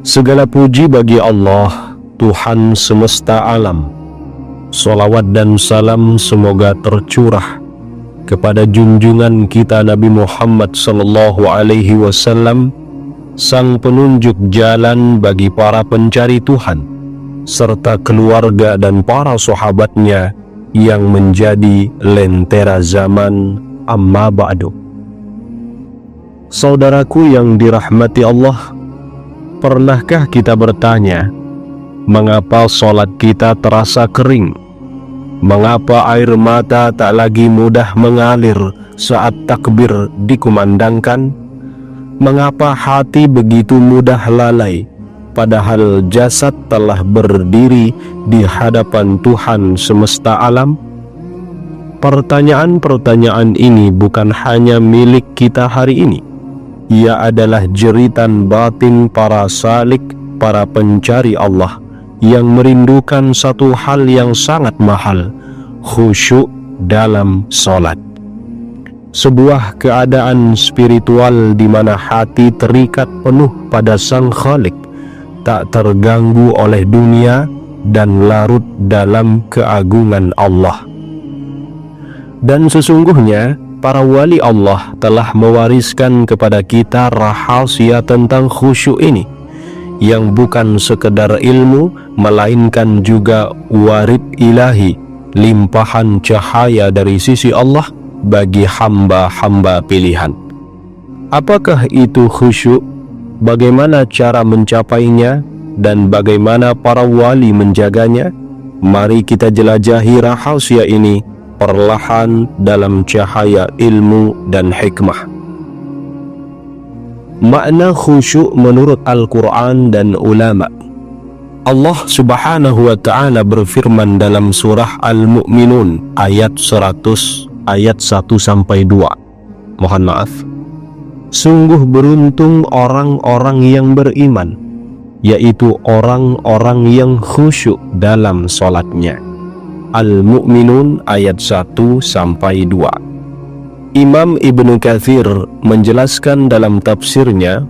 Segala puji bagi Allah, Tuhan semesta alam. Salawat dan salam semoga tercurah kepada junjungan kita Nabi Muhammad sallallahu alaihi wasallam, sang penunjuk jalan bagi para pencari Tuhan, serta keluarga dan para sahabatnya yang menjadi lentera zaman. Amma ba'du. Saudaraku yang dirahmati Allah, pernahkah kita bertanya, mengapa solat kita terasa kering? Mengapa air mata tak lagi mudah mengalir saat takbir dikumandangkan? Mengapa hati begitu mudah lalai, padahal jasad telah berdiri di hadapan Tuhan semesta alam? Pertanyaan-pertanyaan ini bukan hanya milik kita hari ini. Ia adalah jeritan batin para salik, para pencari Allah yang merindukan satu hal yang sangat mahal, khusyuk dalam sholat. Sebuah keadaan spiritual di mana hati terikat penuh pada Sang Khalik, tak terganggu oleh dunia dan larut dalam keagungan Allah. Dan sesungguhnya para wali Allah telah mewariskan kepada kita rahasia tentang khusyuk ini, yang bukan sekedar ilmu, melainkan juga warid ilahi, limpahan cahaya dari sisi Allah bagi hamba-hamba pilihan. Apakah itu khusyuk? Bagaimana cara mencapainya? Dan bagaimana para wali menjaganya? Mari kita jelajahi rahasia ini perlahan dalam cahaya ilmu dan hikmah. Makna khusyuk menurut Al-Quran dan ulama. Allah subhanahu wa ta'ala berfirman dalam surah Al-Mu'minun ayat 100 ayat 1-2. Mohon maaf. Sungguh beruntung orang-orang yang beriman, yaitu orang-orang yang khusyuk dalam sholatnya. Al-Mu'minun ayat 1-2. Imam Ibnu Katsir menjelaskan dalam tafsirnya,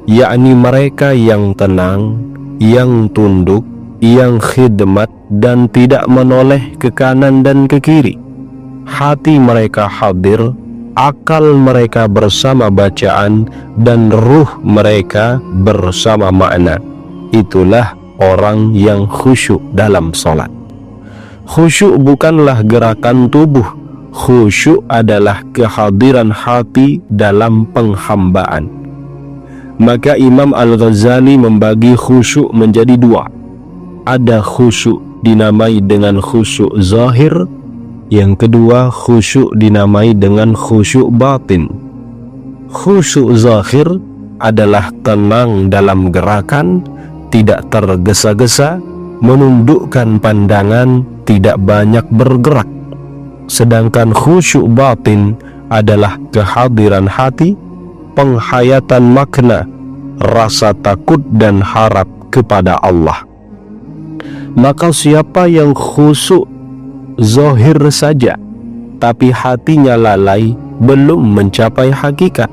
yakni mereka yang tenang, yang tunduk, yang khidmat dan tidak menoleh ke kanan dan ke kiri. Hati mereka hadir, akal mereka bersama bacaan, dan ruh mereka bersama makna. Itulah orang yang khusyuk dalam sholat. Khusyuk bukanlah gerakan tubuh. Khusyuk adalah kehadiran hati dalam penghambaan. Maka Imam Al-Ghazali membagi khusyuk menjadi dua. Ada khusyuk dinamai dengan khusyuk zahir. Yang kedua, khusyuk dinamai dengan khusyuk batin. Khusyuk zahir adalah tenang dalam gerakan, tidak tergesa-gesa, menundukkan pandangan, tidak banyak bergerak. Sedangkan khusyuk batin adalah kehadiran hati, penghayatan makna, rasa takut dan harap kepada Allah. Maka siapa yang khusyuk zahir saja, tapi hatinya lalai, belum mencapai hakikat.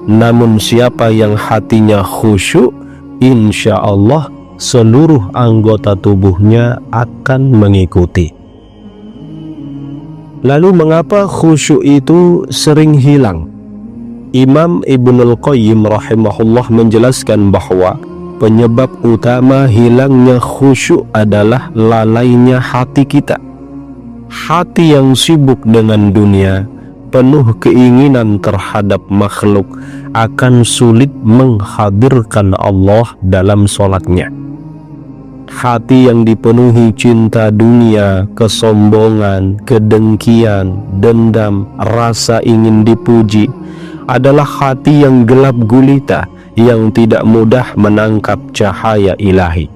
Namun siapa yang hatinya khusyuk, insya Allah seluruh anggota tubuhnya akan mengikuti. Lalu mengapa khusyuk itu sering hilang? Imam Ibnul Qayyim rahimahullah menjelaskan bahwa penyebab utama hilangnya khusyuk adalah lalainya hati kita. Hati yang sibuk dengan dunia, penuh keinginan terhadap makhluk, akan sulit menghadirkan Allah dalam sholatnya. Hati yang dipenuhi cinta dunia, kesombongan, kedengkian, dendam, rasa ingin dipuji, adalah hati yang gelap gulita, yang tidak mudah menangkap cahaya ilahi.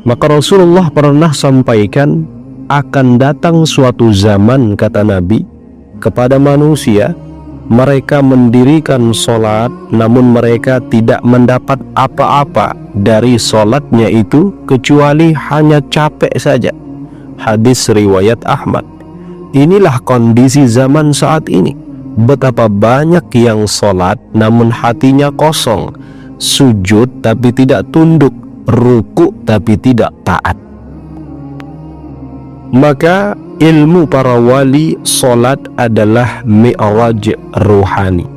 Maka Rasulullah pernah sampaikan, akan datang suatu zaman, kata Nabi, kepada manusia, mereka mendirikan sholat, namun mereka tidak mendapat apa-apa dari sholatnya itu, kecuali hanya capek saja. Hadis riwayat Ahmad. Inilah kondisi zaman saat ini. Betapa banyak yang sholat namun hatinya kosong, sujud tapi tidak tunduk, ruku tapi tidak taat. Maka ilmu para wali, solat adalah mi'raj ruhani.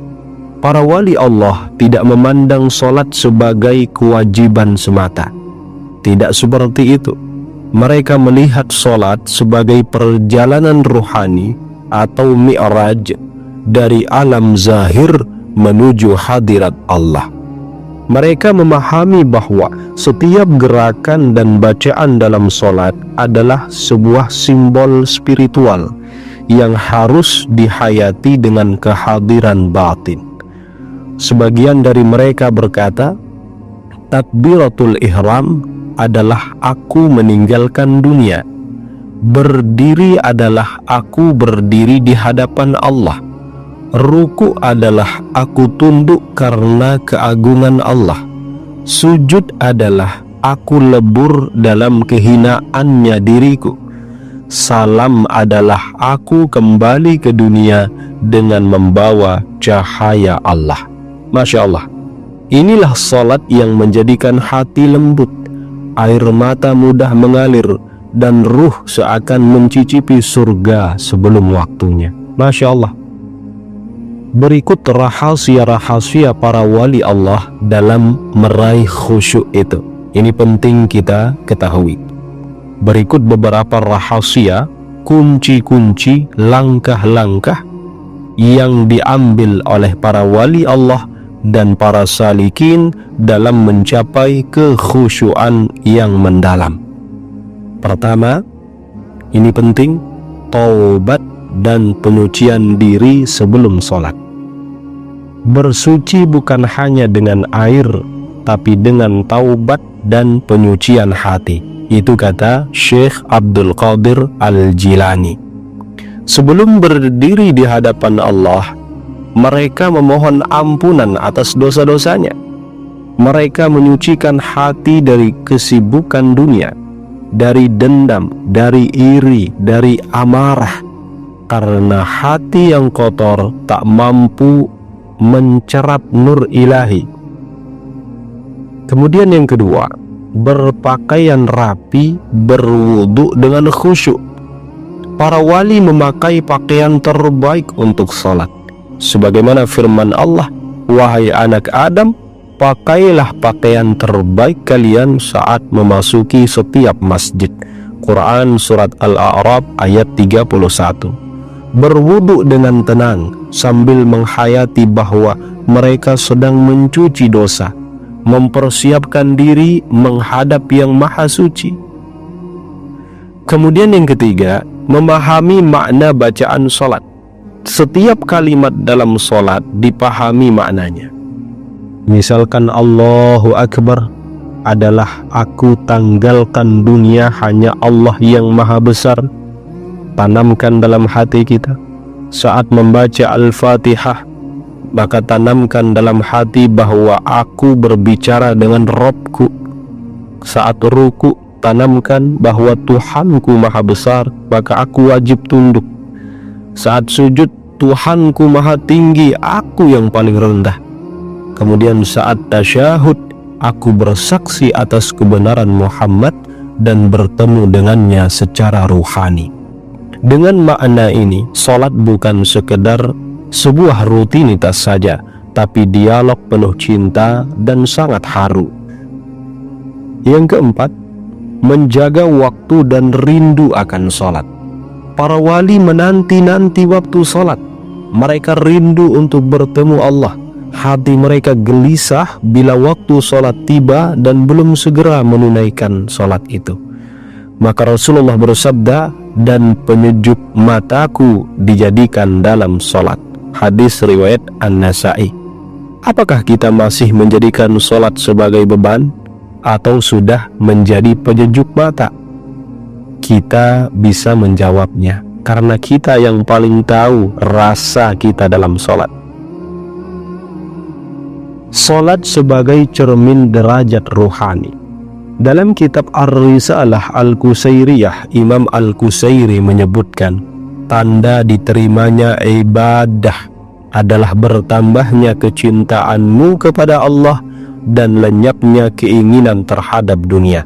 Para wali Allah tidak memandang solat sebagai kewajiban semata. Tidak seperti itu. Mereka melihat solat sebagai perjalanan ruhani atau mi'raj dari alam zahir menuju hadirat Allah. Mereka memahami bahwa setiap gerakan dan bacaan dalam solat adalah sebuah simbol spiritual yang harus dihayati dengan kehadiran batin. Sebagian dari mereka berkata, takbiratul ihram adalah aku meninggalkan dunia. Berdiri adalah aku berdiri di hadapan Allah. Ruku adalah aku tunduk karena keagungan Allah. Sujud adalah aku lebur dalam kehinaannya diriku. Salam adalah aku kembali ke dunia dengan membawa cahaya Allah. Masya Allah. Inilah salat yang menjadikan hati lembut, air mata mudah mengalir, dan ruh seakan mencicipi surga sebelum waktunya. Masya Allah. Berikut rahasia-rahasia para wali Allah dalam meraih khusyuk itu. Ini penting kita ketahui. Berikut beberapa rahasia, kunci-kunci, langkah-langkah yang diambil oleh para wali Allah dan para salikin dalam mencapai kekhusyuan yang mendalam. Pertama, ini penting, taubat dan penyucian diri sebelum sholat. Bersuci bukan hanya dengan air, tapi dengan taubat dan penyucian hati. Itu kata Syekh Abdul Qadir Al-Jilani. Sebelum berdiri di hadapan Allah, mereka memohon ampunan atas dosa-dosanya. Mereka menyucikan hati dari kesibukan dunia, dari dendam, dari iri, dari amarah, karena hati yang kotor tak mampu mencerap nur ilahi. Kemudian yang kedua, berpakaian rapi, berwudu dengan khusyuk. Para wali memakai pakaian terbaik untuk salat. Sebagaimana firman Allah, wahai anak Adam, pakailah pakaian terbaik kalian saat memasuki setiap masjid. Quran Surat Al-A'raf ayat 31. Berwudu dengan tenang sambil menghayati bahwa mereka sedang mencuci dosa, mempersiapkan diri menghadap yang maha suci. Kemudian yang ketiga, memahami makna bacaan sholat. Setiap kalimat dalam sholat dipahami maknanya. Misalkan Allahu Akbar adalah aku tanggalkan dunia hanya Allah yang maha besar. Tanamkan dalam hati kita. Saat membaca Al-Fatihah, maka tanamkan dalam hati bahwa aku berbicara dengan Rabbku. Saat ruku, tanamkan bahwa Tuhanku maha besar, maka aku wajib tunduk. Saat sujud, Tuhanku maha tinggi, aku yang paling rendah. Kemudian saat tasyahud, aku bersaksi atas kebenaran Muhammad dan bertemu dengannya secara ruhani. Dengan makna ini, salat bukan sekedar sebuah rutinitas saja, tapi dialog penuh cinta dan sangat haru. Yang keempat, menjaga waktu dan rindu akan salat. Para wali menanti-nanti waktu salat. Mereka rindu untuk bertemu Allah. Hati mereka gelisah bila waktu salat tiba dan belum segera menunaikan salat itu. Maka Rasulullah bersabda, dan penyejuk mataku dijadikan dalam salat. Hadis riwayat An-Nasa'i. Apakah kita masih menjadikan salat sebagai beban atau sudah menjadi penyejuk mata? Kita bisa menjawabnya karena kita yang paling tahu rasa kita dalam salat. Salat sebagai cermin derajat ruhani. Dalam kitab Ar-Risalah Al-Qusairiyah, Imam Al-Qusairi menyebutkan, tanda diterimanya ibadah adalah bertambahnya kecintaanmu kepada Allah dan lenyapnya keinginan terhadap dunia.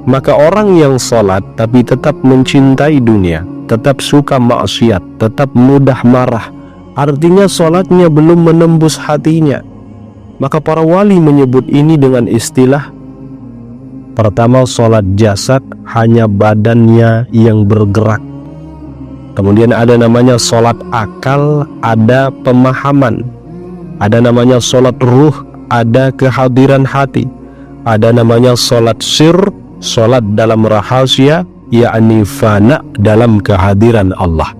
Maka orang yang sholat tapi tetap mencintai dunia, tetap suka maksiat, tetap mudah marah, artinya sholatnya belum menembus hatinya. Maka para wali menyebut ini dengan istilah, pertama, sholat jasad, hanya badannya yang bergerak. Kemudian ada namanya sholat akal, ada pemahaman. Ada namanya sholat ruh, ada kehadiran hati. Ada namanya sholat sir, sholat dalam rahasia, yakni fana dalam kehadiran Allah.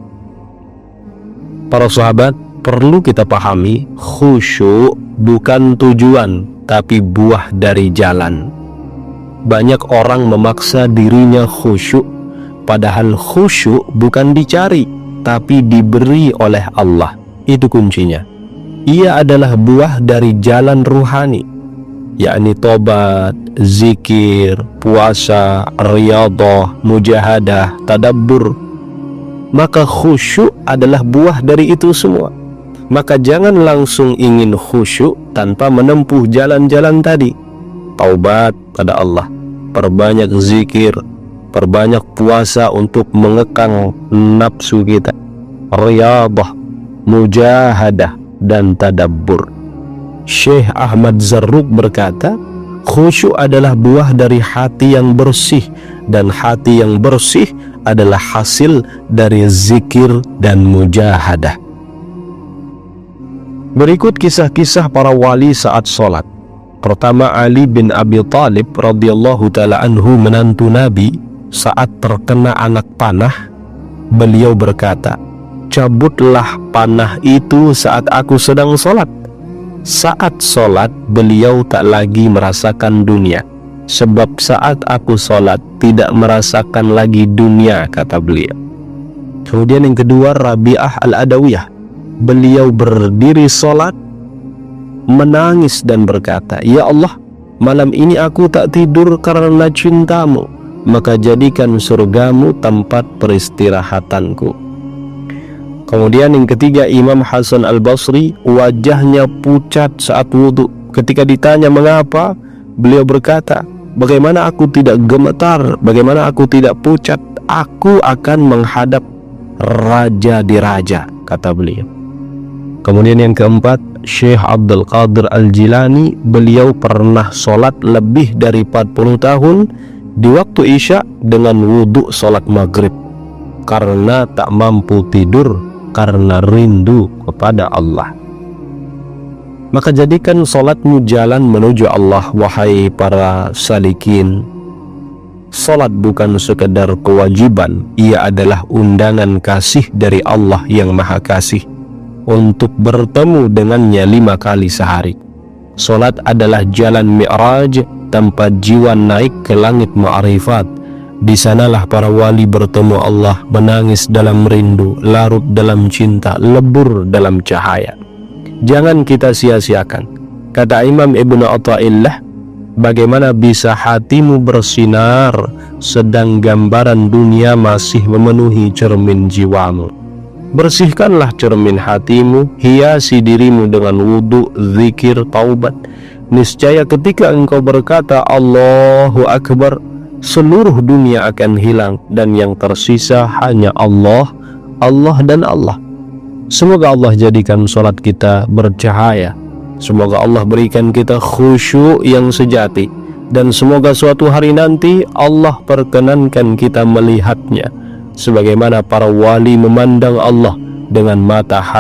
Para sahabat, perlu kita pahami, khusyuk bukan tujuan, tapi buah dari jalan. Banyak orang memaksa dirinya khusyuk, padahal khusyuk bukan dicari, tapi diberi oleh Allah. Itu kuncinya. Ia adalah buah dari jalan ruhani, yakni tobat, zikir, puasa, riyadhah, mujahadah, tadabbur. Maka khusyuk adalah buah dari itu semua. Maka jangan langsung ingin khusyuk tanpa menempuh jalan-jalan tadi. Taubat pada Allah, perbanyak zikir, perbanyak puasa untuk mengekang nafsu kita, riyadhah, mujahadah, dan tadabbur. Syekh Ahmad Zarruq berkata, khusyuk adalah buah dari hati yang bersih, dan hati yang bersih adalah hasil dari zikir dan mujahadah. Berikut kisah-kisah para wali saat sholat. Pertama, Ali bin Abi Thalib radhiyallahu ta'ala anhu, menantu Nabi, saat terkena anak panah, beliau berkata, cabutlah panah itu saat aku sedang sholat. Saat sholat, beliau tak lagi merasakan dunia, sebab saat aku sholat tidak merasakan lagi dunia, kata beliau. Kemudian yang kedua, Rabi'ah al-Adawiyah, beliau berdiri sholat, menangis dan berkata, ya Allah, malam ini aku tak tidur karena cintamu, maka jadikan surgamu tempat peristirahatanku. Kemudian yang ketiga, Imam Hasan al-Basri, wajahnya pucat saat wudhu. Ketika ditanya mengapa, beliau berkata, bagaimana aku tidak gemetar, bagaimana aku tidak pucat, aku akan menghadap raja di raja, kata beliau. Kemudian yang keempat, Syekh Abdul Qadir Al-Jilani, beliau pernah sholat lebih dari 40 tahun di waktu Isya dengan wudhu sholat maghrib, karena tak mampu tidur, karena rindu kepada Allah. Maka jadikan sholatmu jalan menuju Allah, wahai para salikin. Sholat bukan sekedar kewajiban, ia adalah undangan kasih dari Allah yang Maha Kasih untuk bertemu dengannya 5 kali sehari. Salat adalah jalan mi'raj, tempat jiwa naik ke langit ma'rifat. Di sanalah para wali bertemu Allah, menangis dalam rindu, larut dalam cinta, lebur dalam cahaya. Jangan kita sia-siakan. Kata Imam Ibnu Athaillah, bagaimana bisa hatimu bersinar sedang gambaran dunia masih memenuhi cermin jiwamu? Bersihkanlah cermin hatimu, hiasi dirimu dengan wudhu, zikir, taubat. Niscaya ketika engkau berkata Allahu Akbar, seluruh dunia akan hilang dan yang tersisa hanya Allah, Allah dan Allah. Semoga Allah jadikan sholat kita bercahaya. Semoga Allah berikan kita khusyuk yang sejati. Dan semoga suatu hari nanti Allah perkenankan kita melihatnya sebagaimana para wali memandang Allah dengan mata hati